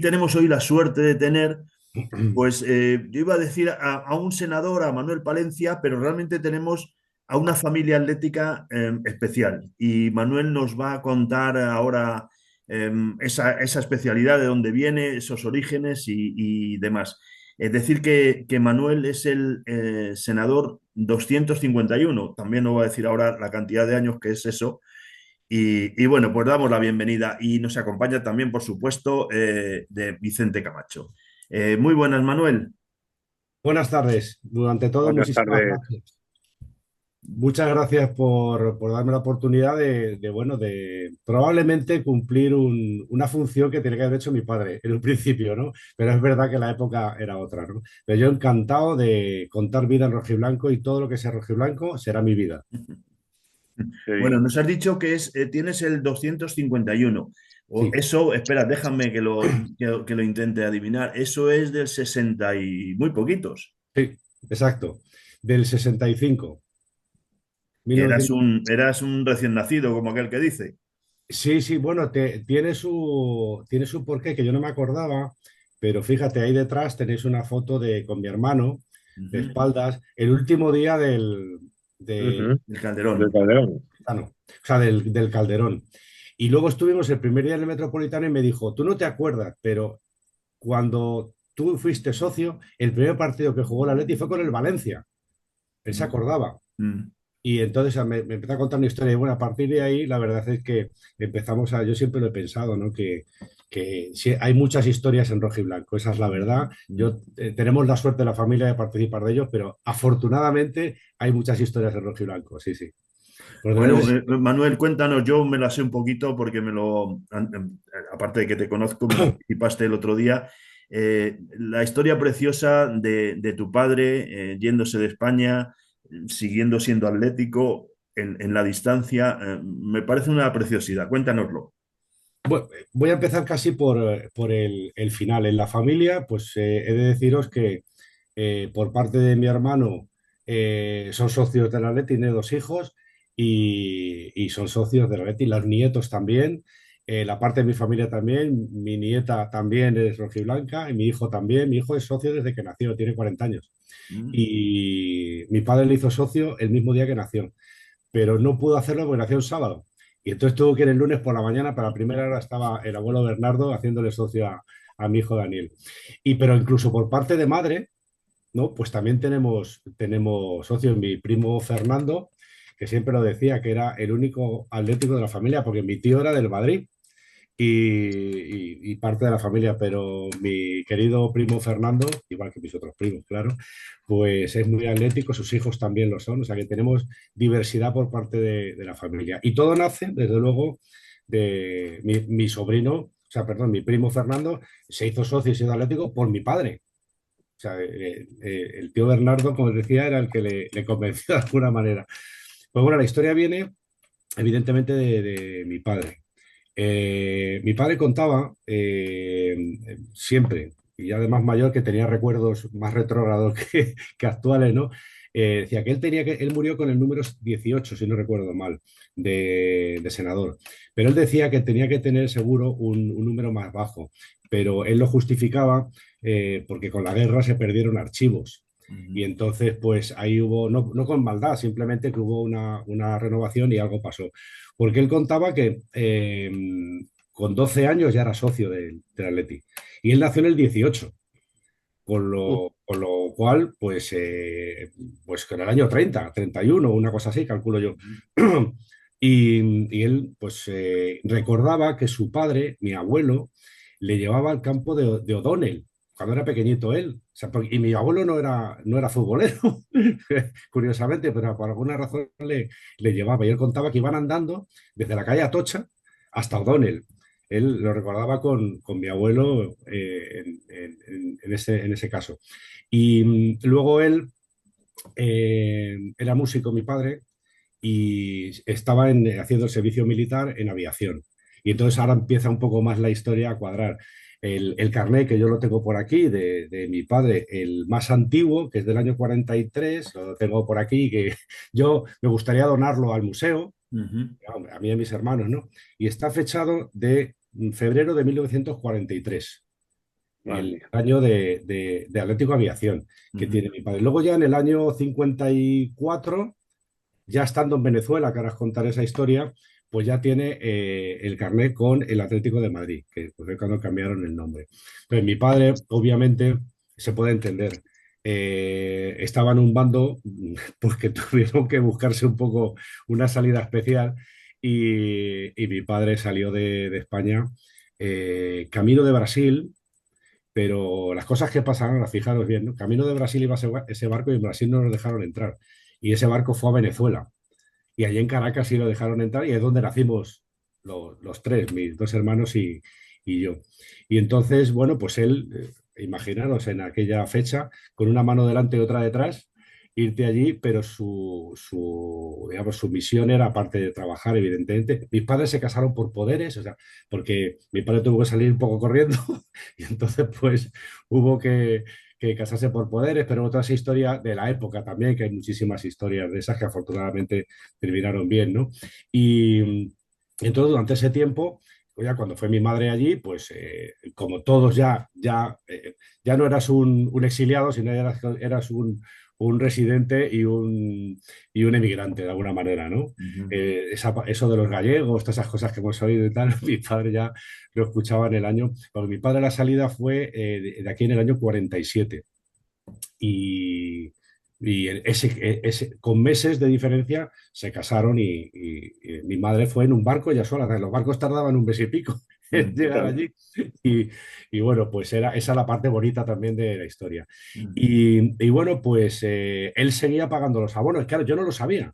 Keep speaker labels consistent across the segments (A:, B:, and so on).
A: aquí tenemos hoy la suerte de tener, pues yo iba a decir a un senador, a Manuel Palencia, pero realmente tenemos a una familia atlética especial. Y Manuel nos va a contar ahora esa especialidad, de dónde viene, esos orígenes y demás. Es decir, que Manuel es el senador 251. También nos va a decir ahora la cantidad de años que es eso. Y bueno, pues damos la bienvenida y nos acompaña también, por supuesto, de Vicente Camacho. Muy buenas, Manuel.
B: Buenas tardes. Durante todo,
C: Buenas
B: muchísimas
C: tardes.
B: gracias. Muchas gracias por darme la oportunidad bueno, de probablemente cumplir una función que tenía que haber hecho mi padre en un principio, ¿no? Pero es verdad que la época era otra, ¿no? Pero yo encantado de contar vida en rojiblanco y todo lo que sea rojiblanco será mi vida.
A: Bueno,
C: Sí,
A: nos has dicho que tienes el 251. O
B: Sí,
A: eso, espera, déjame que lo intente adivinar. Eso es del 60 y muy poquitos.
B: sí, exacto. Del 65.
A: Que eras
B: 1900.
A: eras un recién nacido, como aquel que dice.
B: Sí, sí, bueno, tiene su porqué que yo no me acordaba, pero fíjate, ahí detrás tenéis una foto con mi hermano de
A: Ujú.
B: espaldas, el último día de,
C: ujú,
A: El
C: de
A: Calderón.
C: Calderón.
B: no, o sea, del Calderón. Y luego estuvimos el primer día en el Metropolitano y me dijo, tú no te acuerdas, pero cuando tú fuiste socio, el primer partido que jugó el Atleti fue con el Valencia. Él se
A: Mm,
B: acordaba.
A: mm.
B: Y entonces me empezó a contar una historia y bueno, a partir de ahí la verdad es que yo siempre lo he pensado, ¿no? Que sí, hay muchas historias en rojo y blanco, esa es la verdad. Tenemos la suerte de la familia de participar de ellos, pero afortunadamente hay muchas historias en rojo y blanco, sí, sí. Por lo
A: Bueno,
B: menos,
A: Manuel, cuéntanos, yo me la sé un poquito porque aparte de que te conozco, me participaste el otro día, la historia preciosa de tu padre yéndose de España, siguiendo siendo atlético en la distancia, me parece una preciosidad. Cuéntanoslo.
B: voy a empezar casi por el final. En la familia, pues he de deciros que por parte de mi hermano son socios de la Leti, tiene dos hijos y son socios de la Leti, los nietos también. La parte de mi familia también, mi nieta también es rojiblanca y mi hijo también. Mi hijo es socio desde que nació, tiene 40 años.
A: Mm.
B: Y mi padre le hizo socio el mismo día que nació, pero no pudo hacerlo porque nació el sábado. Y entonces tuvo que ir el lunes por la mañana, para la primera hora estaba el abuelo Bernardo haciéndole socio a mi hijo Daniel. Pero incluso por parte de madre, ¿no? Pues también tenemos socios, mi primo Fernando, que siempre lo decía, que era el único atlético de la familia, porque mi tío era del Madrid y parte de la familia, pero mi querido primo Fernando, igual que mis otros primos, claro, pues es muy atlético, sus hijos también lo son, o sea que tenemos diversidad por parte de la familia. Y todo nace, desde luego, de mi sobrino, o sea, perdón, mi primo Fernando se hizo socio y se hizo atlético por mi padre. O sea, el tío Bernardo, como os decía, era el que le convenció de alguna manera. Pues bueno, la historia viene evidentemente de mi padre. Mi padre contaba siempre, y además mayor, que tenía recuerdos más retrógrados que actuales, ¿no? Decía que él murió con el número 18, si no recuerdo mal, de senador. Pero él decía que tenía que tener seguro un número más bajo, pero él lo justificaba porque con la guerra se perdieron archivos. Y
A: Ujú.
B: entonces, pues ahí hubo, no con maldad, simplemente que hubo una renovación y algo pasó. Porque él contaba que con 12 años ya era socio del Atleti. Y él nació en el 18, con lo cual, pues con el año 31 una cosa así, calculo yo.
A: Ujú.
B: Y él, pues, recordaba que su padre, mi abuelo, le llevaba al campo de O'Donnell cuando era pequeñito él. O sea, y mi abuelo no era futbolero, curiosamente, pero por alguna razón le llevaba. Y él contaba que iban andando desde la calle Atocha hasta O'Donnell. Él lo recordaba con mi abuelo en ese caso. Y luego él era músico, mi padre, y estaba haciendo el servicio militar en aviación. Y entonces ahora empieza un poco más la historia a cuadrar. El carnet que yo lo tengo por aquí de mi padre, el más antiguo, que es del año 43, lo tengo por aquí, que yo me gustaría donarlo al museo,
A: Ujú.
B: a mí y a mis hermanos, ¿no? Y está fechado de febrero de 1943. el
C: Vale.
B: año de Atlético Aviación que
A: Ujú.
B: tiene mi padre. Luego ya en el año 54 ya estando en Venezuela, que ahora os contaré esa historia, pues ya tiene el carnet con el Atlético de Madrid, que fue cuando cambiaron el nombre. Entonces, mi padre, obviamente, se puede entender, estaba en un bando, pues que tuvieron que buscarse un poco una salida especial y mi padre salió de España camino de Brasil. Pero las cosas que pasaron, ahora fijaros bien, ¿no? Camino de Brasil iba ese barco y en Brasil no nos dejaron entrar. Y ese barco fue a Venezuela. Y allí en Caracas sí lo dejaron entrar y es donde nacimos los tres, mis dos hermanos y yo. Y entonces, bueno, pues él, imaginaros en aquella fecha, con una mano delante y otra detrás, irte allí, pero digamos, su misión era, aparte de trabajar, evidentemente, mis padres se casaron por poderes, o sea, porque mi padre tuvo que salir un poco corriendo y entonces pues hubo que casarse por poderes, pero otra historia de la época también, que hay muchísimas historias de esas que afortunadamente terminaron bien, ¿no? Y entonces durante ese tiempo, pues ya cuando fue mi madre allí, pues como todos ya no eras un exiliado, sino eras un residente y un emigrante de alguna manera, ¿no?
A: Ujú.
B: Eso de los gallegos, todas esas cosas que hemos oído y tal, mi padre ya lo escuchaba en el año, porque mi padre la salida fue de aquí en el año 47 y, con meses de diferencia se casaron y mi madre fue en un barco ella sola. Los barcos tardaban un mes y pico en
A: Mm,
B: llegar allí y, y bueno, pues esa la parte bonita también de la historia.
A: mm,
B: Y bueno, pues él seguía pagando los abonos. Claro, yo no lo sabía.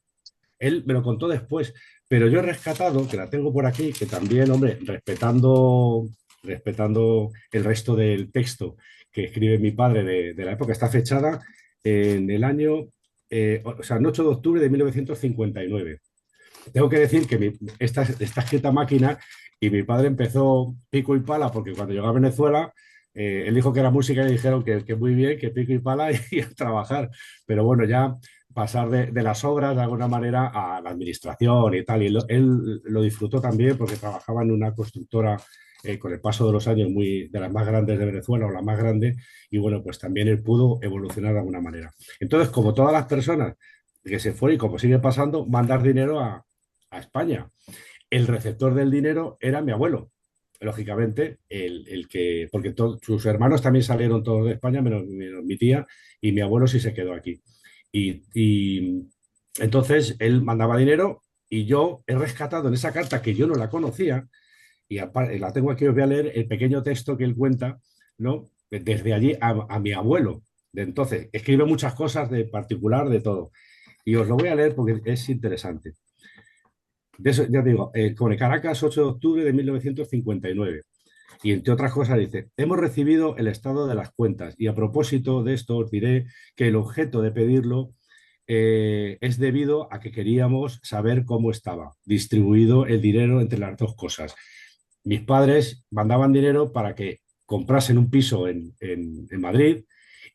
B: Él me lo contó después, pero yo he rescatado, que la tengo por aquí, que también, hombre, respetando el resto del texto que escribe mi padre de la época, está fechada en el año, o sea, el 8 de octubre de 1959. Tengo que decir que está escrita a máquina y mi padre empezó pico y pala, porque cuando llegó a Venezuela, él dijo que era música y le dijeron que muy bien, que pico y pala y a trabajar. Pero bueno, ya pasar de las obras de alguna manera a la administración y tal. Y él lo disfrutó también porque trabajaba en una constructora con el paso de los años de las más grandes de Venezuela o la más grande. Y bueno, pues también él pudo evolucionar de alguna manera. Entonces, como todas las personas que se fue y como sigue pasando, mandar dinero a España. El receptor del dinero era mi abuelo, lógicamente, el que, porque sus hermanos también salieron todos de España, menos mi tía, y mi abuelo sí se quedó aquí. Y entonces él mandaba dinero y yo he rescatado en esa carta que yo no la conocía, y la tengo aquí, os voy a leer el pequeño texto que él cuenta, ¿no? Desde allí a mi abuelo. De entonces, escribe muchas cosas de particular, de todo. Y os lo voy a leer porque es interesante. De eso, ya te digo, con Caracas, 8 de octubre de 1959. Y entre otras cosas dice, hemos recibido el estado de las cuentas y a propósito de esto os diré que el objeto de pedirlo es debido a que queríamos saber cómo estaba distribuido el dinero entre las dos cosas. Mis padres mandaban dinero para que comprasen un piso en Madrid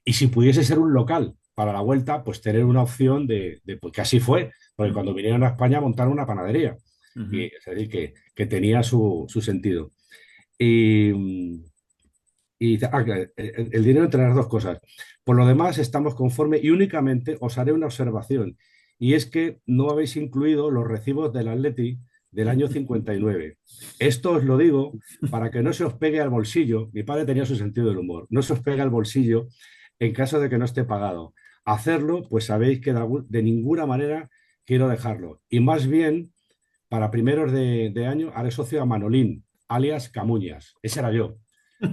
B: y si pudiese ser un local para la vuelta, pues tener una opción pues que así fue, porque
A: mm,
B: cuando vinieron a España montaron una panadería, y,
A: ujú.
B: es decir, que tenía su sentido. Y, y dice, claro, el dinero entre las dos cosas. Por lo demás, estamos conformes y únicamente os haré una observación, y es que no habéis incluido los recibos del Atleti del año 59. Esto os lo digo para que no se os pegue al bolsillo. Mi padre tenía su sentido del humor. No se os pegue al bolsillo en caso de que no esté pagado. Hacerlo, pues sabéis que de ninguna manera quiero dejarlo. Y más bien, para primeros de año, haré socio a Manolín, alias Camuñas. Ese era yo.
C: Qué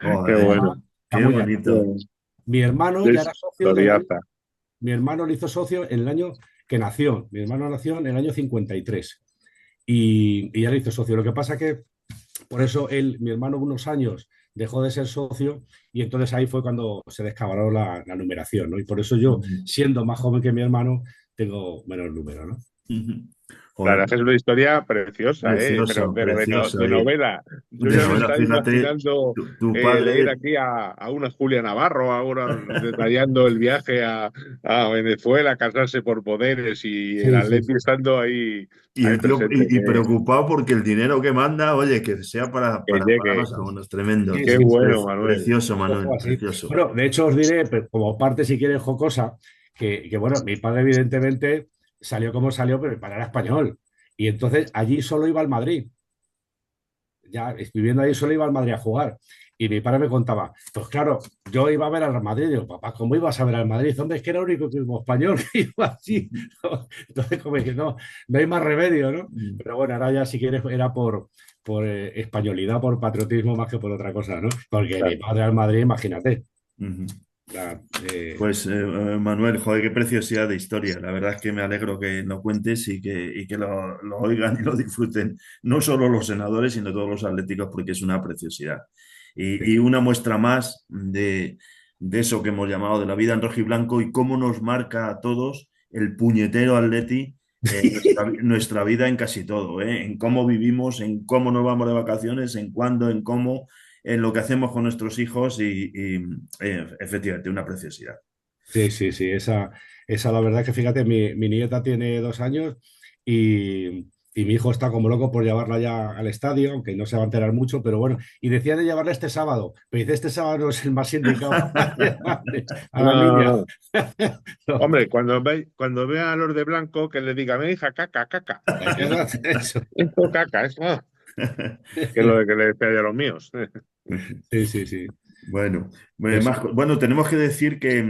B: Se
A: Joder,
C: bueno.
B: llama
A: qué
B: Camuñas.
A: bonito.
B: Mi hermano ya
C: Es
B: era socio
C: historiata.
B: mi hermano lo hizo socio en el año que nació. Mi hermano nació en el año 53 y ya lo hizo socio. Lo que pasa que por eso mi hermano, unos años dejó de ser socio y entonces ahí fue cuando se descabaló la numeración, ¿no? Y por eso yo,
A: Ujú.
B: siendo más joven que mi hermano, tengo menos número, ¿no?
A: Ujú.
C: La
A: Joder,
C: verdad es que es una historia preciosa, ¿eh? Pero,
A: precioso, precioso.
C: de novela. Yo
A: De
C: ya me
A: novela,
C: estaba
A: fíjate,
C: imaginando
A: tu
C: de ir
A: padre.
C: aquí a una Julia Navarro, ahora detallando el viaje a Venezuela, a casarse por poderes y el
B: Sí, sí,
C: Atleti
B: sí.
C: estando ahí,
A: Y
C: ahí
A: el tío,
C: presente.
A: y preocupado porque el dinero que manda, oye, que sea
C: Que
A: para
C: llegue.
A: los abonos, tremendo.
B: Sí,
C: Qué
B: sí, sí.
C: bueno, Manuel.
A: Precioso,
B: Eso fue
A: Manuel,
B: así.
A: precioso.
B: Bueno, de hecho os diré, pues, como parte, si quieres, jocosa, bueno, mi padre evidentemente salió como salió, pero mi padre era español. Y entonces allí solo iba al Madrid. Ya viviendo ahí solo iba al Madrid a jugar. Y mi padre me contaba, pues claro, yo iba a ver al Madrid. Digo, papá, ¿cómo ibas a ver al Madrid? Hombre, es que era el único equipo español que iba así. ¿No? Entonces, como que no, no hay más remedio, ¿no? Pero bueno, ahora ya si quieres era por españolidad, por patriotismo más que por otra cosa, ¿no? Porque mi
C: Claro.
B: padre al Madrid, imagínate.
A: Ujú.
B: La-
A: Pues Manuel, joder, qué preciosidad de historia. La verdad es que me alegro que lo cuentes y que lo oigan y lo disfruten, no solo los senadores, sino todos los atléticos, porque es una preciosidad. Y una muestra más de eso que hemos llamado de la vida en rojo y blanco y cómo nos marca a todos el puñetero Atleti, nuestra vida en casi todo, ¿eh? En cómo vivimos, en cómo nos vamos de vacaciones, en cuándo, en cómo, en lo que hacemos con nuestros hijos efectivamente una preciosidad.
B: Sí, sí, sí, esa la verdad es que fíjate, mi nieta tiene 2 años y mi hijo está como loco por llevarla ya al estadio, aunque no se va a enterar mucho, pero bueno, y decía de llevarla este sábado, pero dice, este sábado no es el más indicado para llevarle a
C: No,
B: la
C: no,
B: niña.
C: no.
B: No,
C: Hombre, cuando vea a los de blanco, que le diga, mi hija, caca, caca.
B: eso.
C: Esto caca, eso. Que es lo de que le decía yo a los míos.
B: Sí, sí, sí.
A: Bueno,
B: Eso.
A: bueno, tenemos que decir que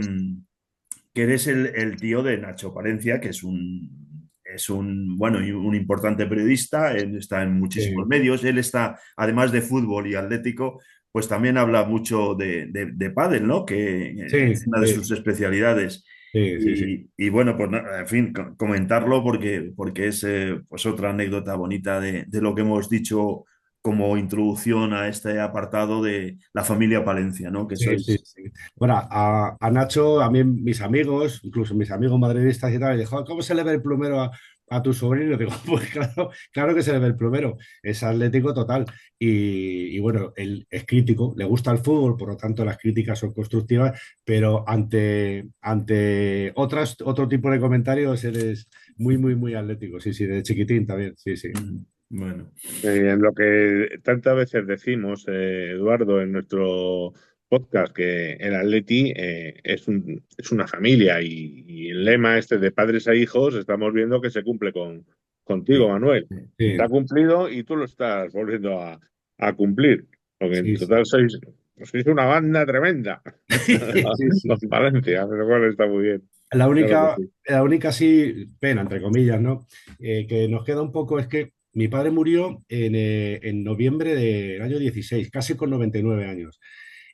A: eres el tío de Nacho Palencia, que bueno, y un importante periodista, él está en muchísimos
B: Sí,
A: medios, él está, además de fútbol y atlético, pues también habla mucho de pádel, ¿no? Que
B: sí,
A: es una de
B: sí,
A: sus especialidades.
B: sí, sí, sí.
A: Y bueno, pues en fin, comentarlo porque es pues otra anécdota bonita de lo que hemos dicho como introducción a este apartado de la familia Palencia, ¿no? Que
B: Sí, sí,
A: sois...
B: sí. Bueno, a Nacho, a mí mis amigos, incluso mis amigos madridistas y tal, me dijo, ¿cómo se le ve el plumero a tu sobrino? Y digo, pues claro, claro que se le ve el plumero, es atlético total. Y bueno, él es crítico, le gusta el fútbol, por lo tanto las críticas son constructivas, pero ante otro tipo de comentarios eres muy, muy, muy atlético. Sí, sí, de chiquitín también, sí, sí.
A: Bueno.
C: En lo que tantas veces decimos, Eduardo, en nuestro podcast, que el Atleti es una familia y el lema este de padres a hijos, estamos viendo que se cumple contigo,
A: Sí,
C: Manuel. Se ha
B: Sí,
C: cumplido y tú lo estás volviendo a cumplir. Porque en
B: sí, sí.
C: total sois una banda tremenda.
B: Sí, sí,
C: Los
B: sí.
C: Valencia, pero bueno, está muy bien.
B: La
C: Claro que
B: única,
C: sí.
B: la única sí, pena, entre comillas, ¿no? Que nos queda un poco es que mi padre murió en noviembre del año 16, casi con 99 años.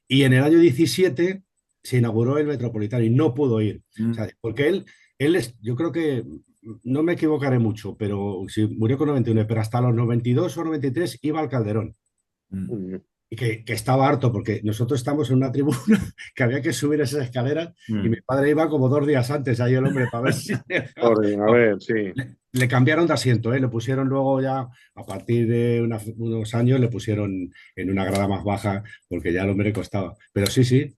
B: Y en el año 17 se inauguró el Metropolitano y no pudo ir. O
A: mm,
B: sea, porque yo creo que, no me equivocaré mucho, pero si murió con 99, pero hasta los 92 o 93 iba al Calderón.
A: mm,
B: Y que estaba harto porque nosotros estamos en una tribuna que había que subir esas escaleras y mi
A: mm.
B: padre iba como 2 días antes ahí el hombre para ver si dejaba.
C: A
B: No,
C: ver, sí.
B: le cambiaron de asiento, ¿eh? Le pusieron luego ya, a partir de unos años, le pusieron en una grada más baja porque ya el hombre le costaba. Pero sí, sí,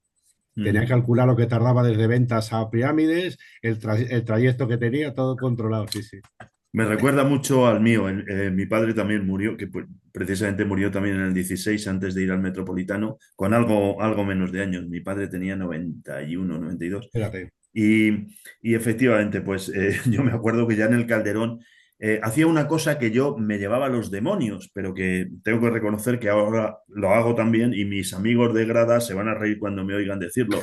B: tenía que
A: Mm.
B: calcular lo que tardaba desde Ventas a Pirámides, el trayecto que tenía, todo controlado, sí, sí.
A: Me recuerda mucho al mío. Mi padre también murió, que precisamente murió también en el 16 antes de ir al Metropolitano, con algo menos de años. Mi padre tenía 91, 92.
B: Espérate.
A: Y efectivamente, pues yo me acuerdo que ya en el Calderón hacía una cosa que yo me llevaba a los demonios, pero que tengo que reconocer que ahora lo hago también y mis amigos de grada se van a reír cuando me oigan decirlo.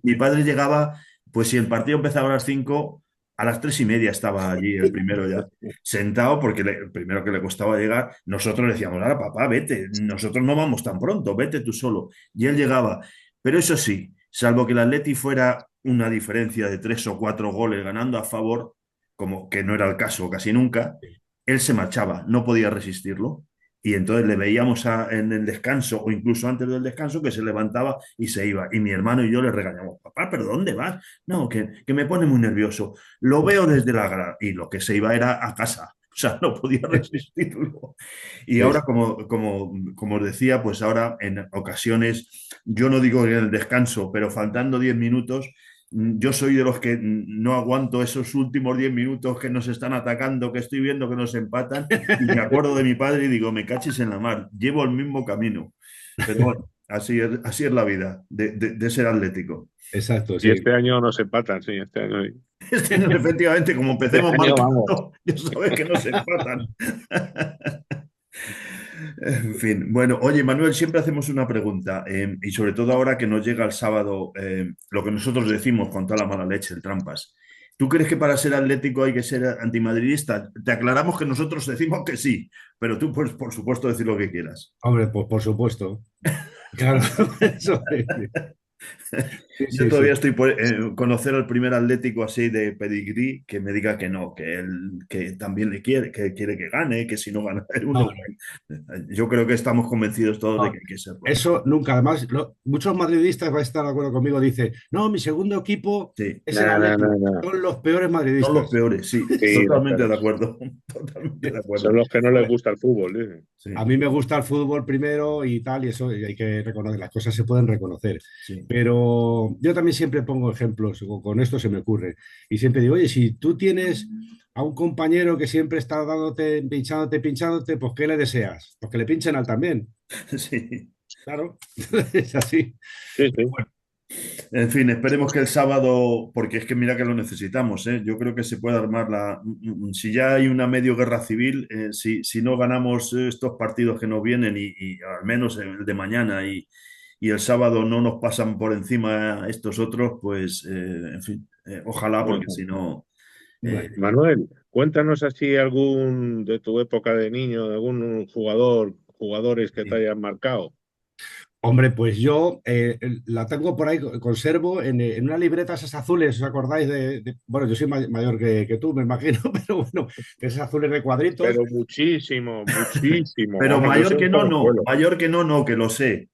A: Mi padre llegaba, pues si el partido empezaba a las 5, a las 3:30 estaba allí el primero ya, sentado, porque el primero que le costaba llegar, nosotros le decíamos, ahora papá, vete, nosotros no vamos tan pronto, vete tú solo. Y él llegaba. Pero eso sí, salvo que el Atleti fuera una diferencia de 3 o 4 goles ganando a favor, como que no era el caso casi nunca, él se marchaba, no podía resistirlo. Y entonces le veíamos en el descanso o incluso antes del descanso que se levantaba y se iba. Y mi hermano y yo le regañamos, papá, ¿pero dónde vas? No, que me pone muy nervioso. Lo veo desde la grada. Y lo que se iba era a casa. O sea, no podía resistirlo. Y
B: Sí,
A: ahora, como os decía, pues ahora en ocasiones, yo no digo en el descanso, pero faltando 10 minutos, yo soy de los que no aguanto esos últimos 10 minutos que nos están atacando, que estoy viendo que nos empatan, y me acuerdo de mi padre y digo, me cachis en la mar, llevo el mismo camino. Pero bueno, así es la vida de ser atlético.
B: exacto,
C: Y
B: sí.
C: este año nos empatan, sí, este año.
A: Este año, efectivamente, como
C: Este
A: empecemos
C: año vamos.
A: marcando, ya sabes que nos empatan. En fin, bueno, oye Manuel, siempre hacemos una pregunta y sobre todo ahora que nos llega el sábado, lo que nosotros decimos con toda la mala leche, el trampas. ¿Tú crees que para ser atlético hay que ser antimadridista? Te aclaramos que nosotros decimos que sí, pero tú, pues, por supuesto, decir lo que quieras.
B: Hombre, pues por supuesto. Claro, eso es. Sí,
A: Yo
B: sí,
A: todavía
B: sí.
A: estoy por conocer al primer atlético así de pedigrí que me diga que no, que él que también le quiere, que quiere que gane, que si no gana uno.
B: No,
A: Yo creo que estamos convencidos todos de
B: no,
A: que hay que serlo.
B: eso nunca. Además, muchos madridistas van a estar de acuerdo conmigo. Dice, no, mi segundo equipo
A: Sí,
B: es el
C: No, no, no,
B: Atlético.
C: no.
B: Son los peores
A: son los
B: madridistas.
A: peores, sí,
C: Sí, los
A: totalmente de
C: perros.
A: acuerdo, totalmente de
C: Son
A: acuerdo.
C: los que no les
B: Hombre,
C: gusta el fútbol, dicen.
B: a
A: Sí,
B: mí me gusta el fútbol primero y tal, y eso y hay que reconocer, las cosas se pueden reconocer.
A: sí,
B: Pero yo también siempre pongo ejemplos, o con esto se me ocurre, y siempre digo, oye, si tú tienes a un compañero que siempre está dándote, pinchándote, pues ¿qué le deseas? Pues que le pinchen al también.
A: sí.
B: Claro, es así.
C: Sí,
B: Pero
C: sí.
B: bueno,
A: En fin, esperemos que el sábado, porque es que mira que lo necesitamos, ¿eh? Yo creo que se puede armar si ya hay una medio guerra civil, si no ganamos estos partidos que nos vienen y al menos el de mañana y el sábado no nos pasan por encima estos otros, pues en fin, ojalá porque
C: Bueno,
A: si no... eh,
B: bueno.
C: Manuel, cuéntanos así algún de tu época de niño, de algún jugador, jugadores que te
A: sí.
C: hayan marcado.
B: Hombre, pues yo la tengo por ahí, conservo en una libreta esas azules, ¿os acordáis bueno, yo soy mayor que tú, me imagino, pero bueno, de esas azules de cuadritos.
C: Pero muchísimo, muchísimo.
A: Pero
C: Vamos, yo
A: mayor
C: soy
A: que
C: un
A: no, no,
C: jovenzuelo.
A: mayor que no, no, que lo sé.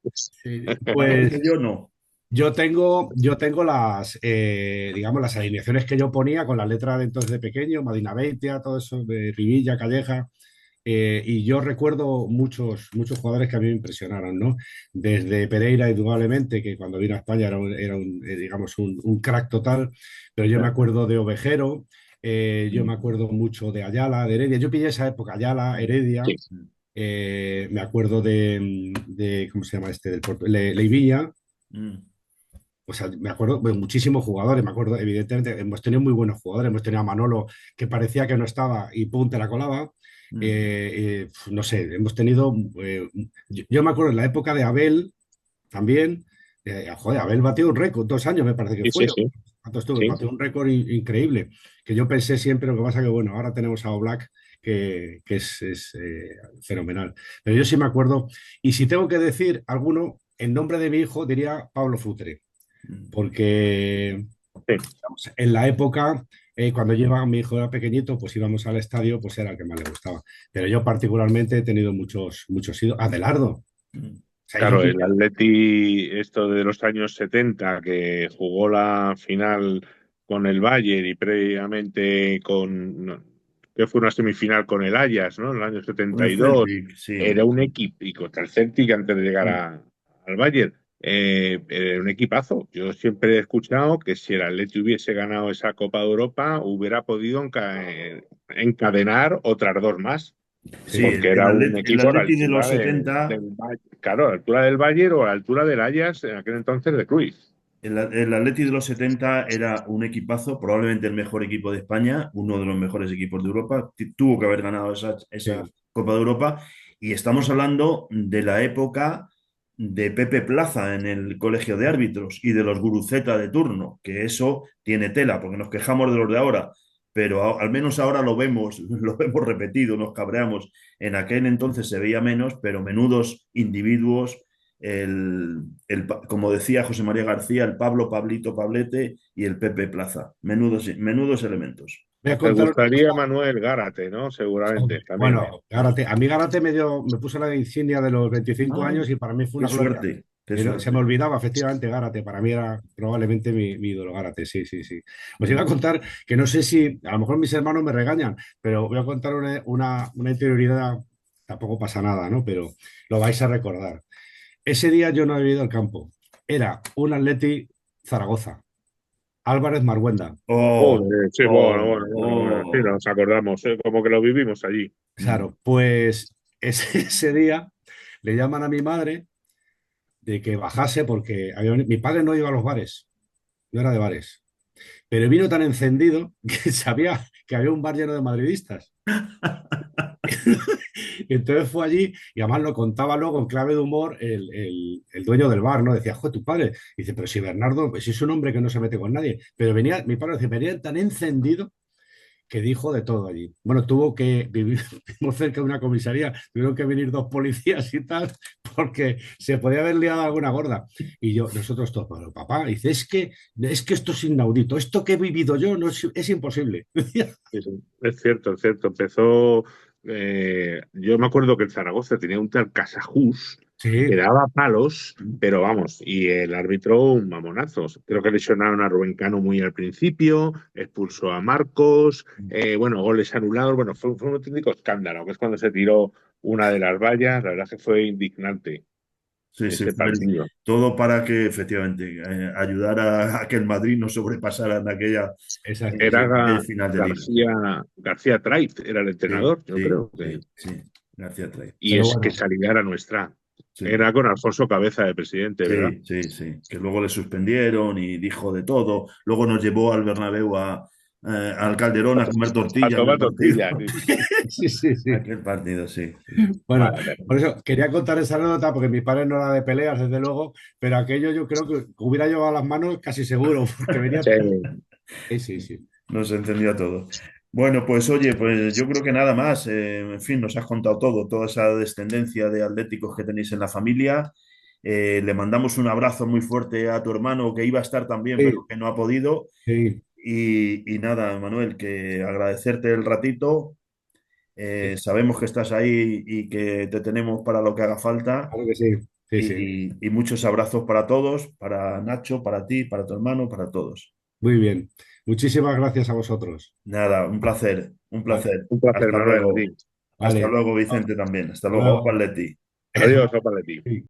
A: Mayor que
B: Pues
A: yo no.
B: yo tengo digamos, las alineaciones que yo ponía con la letra de entonces de pequeño, Madina Beitia, todo eso, de Rivilla, Calleja, y yo recuerdo muchos jugadores que a mí me impresionaron, ¿no? Desde Pereira, indudablemente, que cuando vino a España digamos, un crack total, pero yo me acuerdo de Ovejero, yo me acuerdo mucho de Ayala, de Heredia, yo pillé esa época, Ayala, Heredia,
C: Sí,
B: me acuerdo ¿cómo se llama este? Leivilla,
A: Mm,
B: o sea, me acuerdo de muchísimos jugadores, me acuerdo, evidentemente, hemos tenido muy buenos jugadores, hemos tenido a Manolo que parecía que no estaba y pum, te la colaba.
A: mm.
B: No sé, hemos tenido, yo me acuerdo en la época de Abel también, joder, Abel batió un récord, 2 años me parece que
C: sí, sí,
B: fue,
C: sí,
B: ¿cuánto estuvo?
C: sí.
B: Batió un récord increíble, que yo pensé siempre, lo que pasa que bueno, ahora tenemos a Oblak que es fenomenal. Pero yo sí me acuerdo, y si tengo que decir alguno, en nombre de mi hijo diría Pablo Futre
A: Mm.
B: porque
C: Sí.
B: vamos, en la época, cuando mi hijo era pequeñito, pues íbamos al estadio, pues era el que más le gustaba. Pero yo particularmente he tenido muchos ídolos. Adelardo. O
A: Mm.
B: sea, yo
C: Claro, el Atleti, esto de los años 70 que jugó la final con el Bayern y previamente con, no, que fue una semifinal con el Ajax, ¿no? En el año
A: Con el
C: 72,
A: Celtic, sí.
C: era un equipo, y contra el Celtic antes de llegar
A: Mm.
C: al Bayern, era un equipazo. Yo siempre he escuchado que si el Atleti hubiese ganado esa Copa de Europa, hubiera podido encadenar otras dos más
A: Sí,
C: porque
A: el
C: era un
A: El
C: equipo a la
A: Atleti de
C: altura
A: los 70.
C: del claro, a la altura del Bayern o a la altura del Ajax en aquel entonces de Cruyff.
A: El Atleti de los 70 era un equipazo, probablemente el mejor equipo de España, uno de los mejores equipos de Europa. Tuvo que haber ganado esa
B: sí,
A: Copa de Europa. Y estamos hablando de la época de Pepe Plaza en el colegio de árbitros y de los guruceta de turno, que eso tiene tela, porque nos quejamos de los de ahora, pero al menos ahora lo vemos, lo vemos repetido, nos cabreamos. En aquel entonces se veía menos, pero menudos individuos como decía José María García, el Pablo, Pablito, Pablete y el Pepe Plaza. Menudos elementos.
B: voy a
C: Te
B: contar una
C: gustaría,
B: cosa.
C: Manuel, Gárate, ¿no? Seguramente, también.
B: Bueno, Gárate, a mí Gárate me puso la insignia de los 25
A: Ah,
B: años y para mí fue
A: qué
B: una gloria.
A: suerte, qué
B: Se me
A: suerte.
B: olvidaba, efectivamente, Gárate. Para mí era probablemente mi ídolo, Gárate. Sí, sí, sí. Os iba a
A: Mm.
B: contar que no sé si, a lo mejor mis hermanos me regañan, pero voy a contar una interioridad, tampoco pasa nada, ¿no? Pero lo vais a recordar. Ese día yo no había ido al campo. Era un Atleti Zaragoza, Álvarez Marguenda.
A: Oh,
C: Joder, sí, bueno, bueno,
A: oh,
C: bueno, bueno, sí,
A: oh.
C: nos acordamos, como que lo vivimos allí.
A: Mm.
B: Claro, pues ese día le llaman a mi madre de que bajase porque mi padre no iba a los bares, no era de bares, pero vino tan encendido que sabía que había un bar lleno de madridistas. Y entonces fue allí y además lo contaba luego en clave de humor el dueño del bar, ¿no? Decía, joder, tu padre. Dice, pero si Bernardo, pues si es un hombre que no se mete con nadie. Pero venía, mi padre decía, venía tan encendido que dijo de todo allí. Bueno, tuvo que vivir, vivimos cerca de una comisaría, tuvieron que venir dos policías y tal, porque se podía haber liado alguna gorda. Y nosotros todos, pero papá, dice, es que esto es inaudito, esto que he vivido yo no es imposible.
C: Sí, sí. Es cierto, es cierto. Empezó, yo me acuerdo que el Zaragoza tenía un tal Casajús que
B: Sí,
C: daba palos, pero vamos, y el árbitro un mamonazo. Creo que lesionaron a Rubén Cano muy al principio, expulsó a Marcos, bueno, goles anulados, bueno, fue un auténtico escándalo, que es cuando se tiró una de las vallas, la verdad es que fue indignante
A: Sí, sí,
C: ese
A: fue
C: partido.
A: todo para que efectivamente ayudara a que el Madrid no sobrepasara
B: exacto,
C: Era
B: sí.
A: aquel final de liga.
C: García Traiz, era el
A: Sí,
C: entrenador, yo
A: sí,
C: creo que.
A: sí, sí. Gracias, Trey.
C: Y
B: Pero
C: es que
B: bueno,
C: salida era nuestra.
A: Sí,
C: Era con Alfonso Cabeza de presidente, ¿verdad?
A: sí, sí, sí. Que luego le suspendieron y dijo de todo. Luego nos llevó al Bernabéu al Calderón a comer
C: A
A: tortilla en el
C: tomar
A: partido.
C: tortillas. Sí.
B: sí, sí, sí.
A: Aquel partido, sí, sí.
B: Bueno,
C: Madre
B: por
C: mía.
B: eso quería contar esa anécdota porque mis padres no era de peleas, desde luego, pero aquello yo creo que hubiera llevado las manos casi seguro, porque venía.
C: Sí.
B: Sí, sí, sí.
A: Nos entendió a todos. Bueno, pues oye, pues yo creo que nada más. En fin, nos has contado todo, toda esa descendencia de atléticos que tenéis en la familia. Le mandamos un abrazo muy fuerte a tu hermano que iba a estar también, pero
B: Sí,
A: que no ha podido.
B: sí,
A: Y nada, Manuel, que agradecerte el ratito.
B: sí,
A: Sabemos que estás ahí y que te tenemos para lo que haga falta.
B: claro que sí. Sí, sí.
A: Y muchos abrazos para todos, para Nacho, para ti, para tu hermano, para todos.
B: Muy bien. Muchísimas gracias a vosotros.
A: Nada, un placer, un
B: Vale,
A: placer.
C: Un placer,
A: Hasta
C: Manuel, a
A: luego.
C: ti.
A: Hasta
B: vale.
A: luego,
B: Hasta
A: Vicente, también. Hasta luego. Opa,
B: luego.
A: Leti.
C: Adiós, Opa de ti.
B: Sí.